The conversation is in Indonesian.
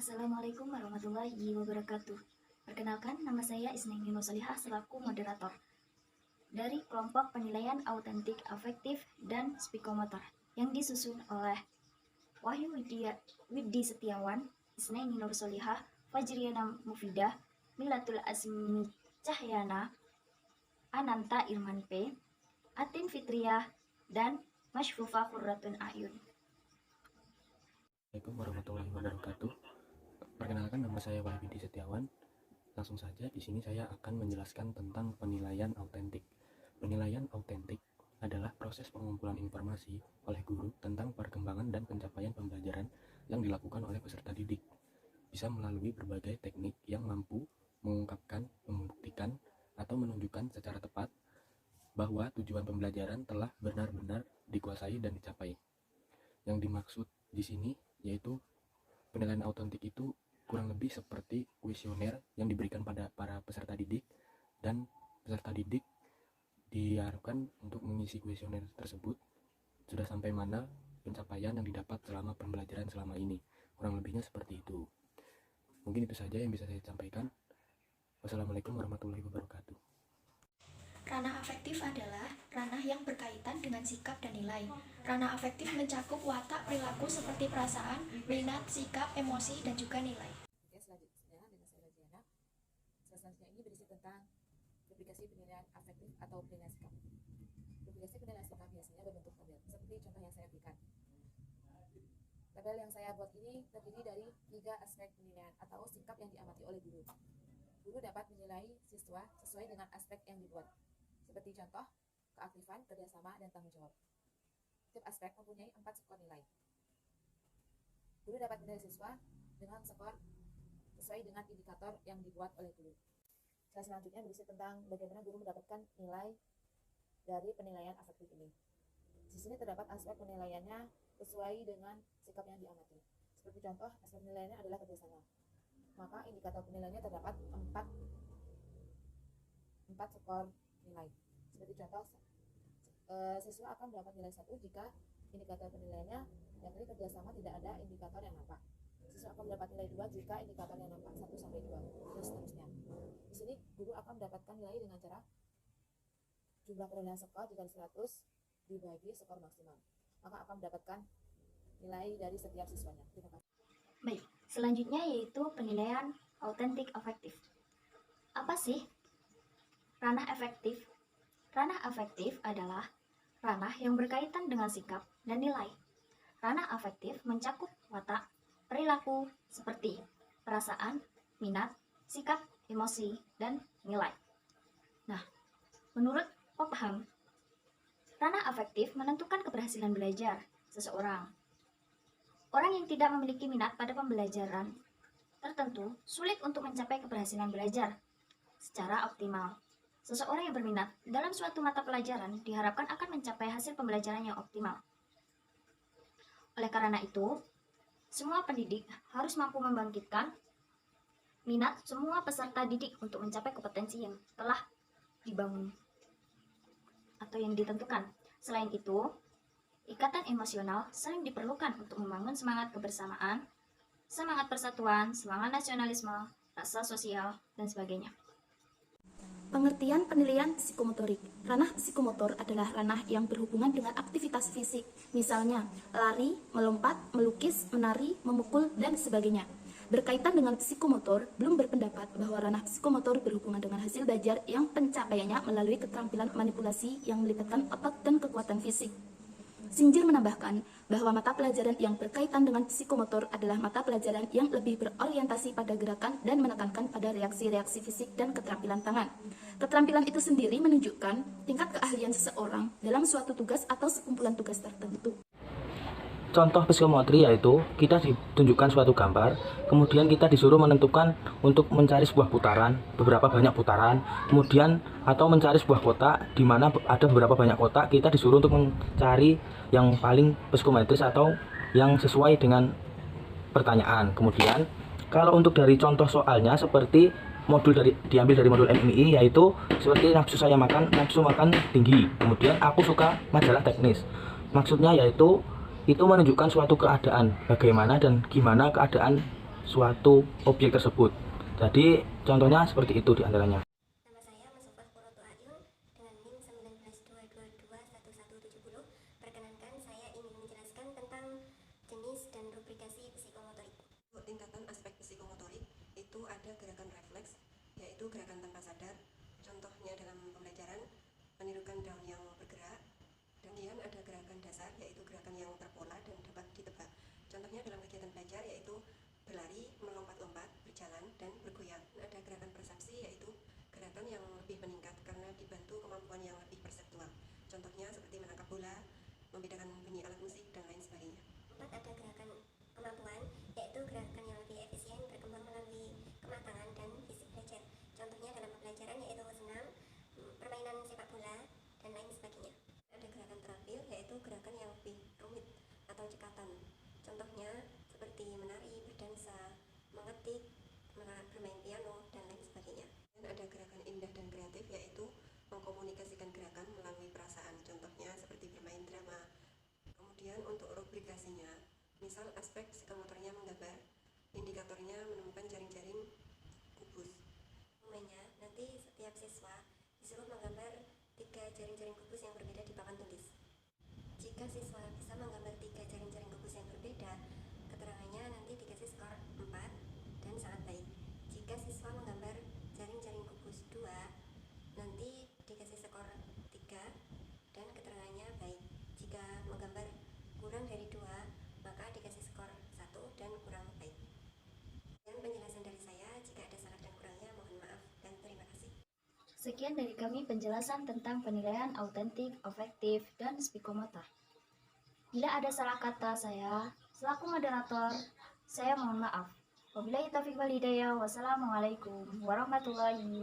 Assalamualaikum warahmatullahi wabarakatuh. Perkenalkan, nama saya Isnaini Nusalihah selaku moderator dari kelompok penilaian autentik, afektif, dan spikomotor yang disusun oleh Wahyu Widdi Setiawan, Isnaini Nursolihah, Fajriana Mufidah, Milatul Asmi Cahyana, Ananta Irman P, Atin Fitriah, dan Mashfufa Qurratun Ayun. Assalamualaikum warahmatullahi wabarakatuh. Perkenalkan, nama saya Wahyu Widdi Setiawan. Langsung saja, di sini saya akan menjelaskan tentang penilaian autentik. Penilaian autentik adalah proses pengumpulan informasi oleh guru tentang perkembangan dan pencapaian pembelajaran yang dilakukan oleh peserta didik. Bisa melalui berbagai teknik yang mampu mengungkapkan, membuktikan, atau menunjukkan secara tepat bahwa tujuan pembelajaran telah benar-benar dikuasai dan dicapai. Yang dimaksud di sini yaitu penilaian autentik itu kurang lebih seperti kuesioner yang diberikan pada para peserta didik, dan peserta didik diharapkan untuk mengisi kuesioner tersebut sudah sampai mana pencapaian yang didapat selama pembelajaran selama ini. Kurang lebihnya seperti itu. Mungkin itu saja yang bisa saya sampaikan. Wassalamualaikum warahmatullahi wabarakatuh. Ranah afektif adalah ranah yang berkaitan dengan sikap dan nilai. Ranah afektif mencakup watak perilaku seperti perasaan, minat, sikap, emosi, dan juga nilai. Oke, selanjutnya dengan saya Rajiana. Selanjutnya ini berisi tentang publikasi penilaian afektif atau penilaian sikap. Publikasi penilaian sikap biasanya berbentuk tabel, seperti contoh yang saya berikan. Tabel yang saya buat ini terdiri dari 3 aspek penilaian atau sikap yang diamati oleh guru. Guru dapat menilai siswa sesuai dengan aspek yang dibuat, seperti contoh, keaktifan, kerjasama, dan tanggung jawab. Setiap aspek mempunyai 4 skor nilai. Guru dapat menilai siswa dengan skor sesuai dengan indikator yang dibuat oleh guru. Selanjutnya berisi tentang bagaimana guru mendapatkan nilai dari penilaian afektif ini. Di sini terdapat aspek penilaiannya sesuai dengan sikap yang diamati. Seperti contoh, aspek penilaiannya adalah kerjasama. Maka indikator penilaiannya terdapat 4 skor nilai. Seperti contoh, siswa akan mendapat nilai 1 jika indikator penilaiannya yakni kerjasama tidak ada indikator yang nampak. Siswa akan mendapat nilai 2 jika indikator yang nampak 1 sampai 2, dan seterusnya. Di sini guru akan mendapatkan nilai dengan cara jumlah perolehan skor jika 100 dibagi skor maksimal, maka akan mendapatkan nilai dari setiap siswanya. Terima kasih. Baik, selanjutnya yaitu penilaian autentik afektif. Apa sih ranah afektif? Ranah afektif adalah ranah yang berkaitan dengan sikap dan nilai. Ranah afektif mencakup watak, perilaku seperti perasaan, minat, sikap, emosi, dan nilai. Nah, menurut Popham, ranah afektif menentukan keberhasilan belajar seseorang. Orang yang tidak memiliki minat pada pembelajaran tertentu sulit untuk mencapai keberhasilan belajar secara optimal. Seseorang yang berminat dalam suatu mata pelajaran diharapkan akan mencapai hasil pembelajaran yang optimal. Oleh karena itu, semua pendidik harus mampu membangkitkan minat semua peserta didik untuk mencapai kompetensi yang telah dibangun atau yang ditentukan. Selain itu, ikatan emosional sering diperlukan untuk membangun semangat kebersamaan, semangat persatuan, semangat nasionalisme, rasa sosial, dan sebagainya. Pengertian penilaian psikomotorik. Ranah psikomotor adalah ranah yang berhubungan dengan aktivitas fisik, misalnya lari, melompat, melukis, menari, memukul, dan sebagainya. Berkaitan dengan psikomotor, belum berpendapat bahwa ranah psikomotor berhubungan dengan hasil belajar yang pencapaiannya melalui keterampilan manipulasi yang melibatkan otot dan kekuatan fisik. Sinjir menambahkan bahwa mata pelajaran yang berkaitan dengan psikomotor adalah mata pelajaran yang lebih berorientasi pada gerakan dan menekankan pada reaksi-reaksi fisik dan keterampilan tangan. Keterampilan itu sendiri menunjukkan tingkat keahlian seseorang dalam suatu tugas atau sekumpulan tugas tertentu. Contoh psikometri yaitu kita ditunjukkan suatu gambar, kemudian kita disuruh menentukan untuk mencari sebuah putaran, beberapa banyak putaran, kemudian atau mencari sebuah kotak di mana ada beberapa banyak kotak, kita disuruh untuk mencari yang paling psikometris atau yang sesuai dengan pertanyaan. Kemudian kalau untuk dari contoh soalnya seperti diambil dari modul MMI yaitu seperti nafsu makan tinggi, kemudian aku suka majalah teknis. Maksudnya yaitu itu menunjukkan suatu keadaan, bagaimana dan gimana keadaan suatu objek tersebut. Jadi contohnya seperti itu diantaranya. Nama saya Masufah Puroto Ayun dengan NIM 192221170. Perkenankan saya ingin menjelaskan tentang jenis dan rubrikasi psikomotorik. Untuk tingkatan aspek psikomotorik itu ada gerakan refleks, yaitu gerakan tanpa sadar. Contohnya dalam pembelajaran menirukan daun yang bergerak. Kemudian ada gerakan dasar, yaitu gerakan yang terpola dan dapat ditebak. Contohnya dalam kegiatan belajar yaitu berlari, melompat-lompat, berjalan, dan bergoyang. Ada gerakan persepsi, yaitu gerakan yang lebih meningkat karena dibantu kemampuan yang lebih perseptual. Contohnya seperti menangkap bola, membedakan bunyi alat musik, dan lain sebagainya. 4. Ada gerakan kemampuan, yaitu gerakan yang lebih efisien, berkembang melalui kematangan dan fisik belajar. Contohnya dalam pembelajaran yaitu senam, permainan sepak bola, dan lain sebagainya. Ada gerakan terampil, yaitu gerakan yang lebih rumit atau cekatan. Contohnya seperti menari, berdansa, mengetik, bermain piano, dan lain sebagainya. Dan ada gerakan indah dan kreatif, yaitu mengkomunikasikan gerakan melalui perasaan. Contohnya seperti bermain drama. Kemudian untuk rubrikasinya, misal aspek psikomotornya menggambar, indikatornya menemukan jaring-jaring kubus. Umumnya, nanti setiap siswa disuruh menggambar 3 jaring-jaring kubus yang berbeda di papan tulis. Jika siswa bisa menggambar 3 jaring-jaring kubus yang berbeda, keterangannya nanti dikasih skor 4 dan sangat baik. Jika siswa menggambar jaring-jaring kubus 2, nanti dikasih skor 3 dan keterangannya baik. Jika menggambar kurang dari 2, maka dikasih skor 1 dan kurang baik. Dan penjelasan dari saya, jika ada salah dan kurangnya mohon maaf dan terima kasih. Sekian dari kami penjelasan tentang penilaian autentik, afektif, dan psikomotor. Bila ada salah kata saya, selaku moderator, saya mohon maaf. Wabillahi taufiq wal hidayah. Wassalamualaikum warahmatullahi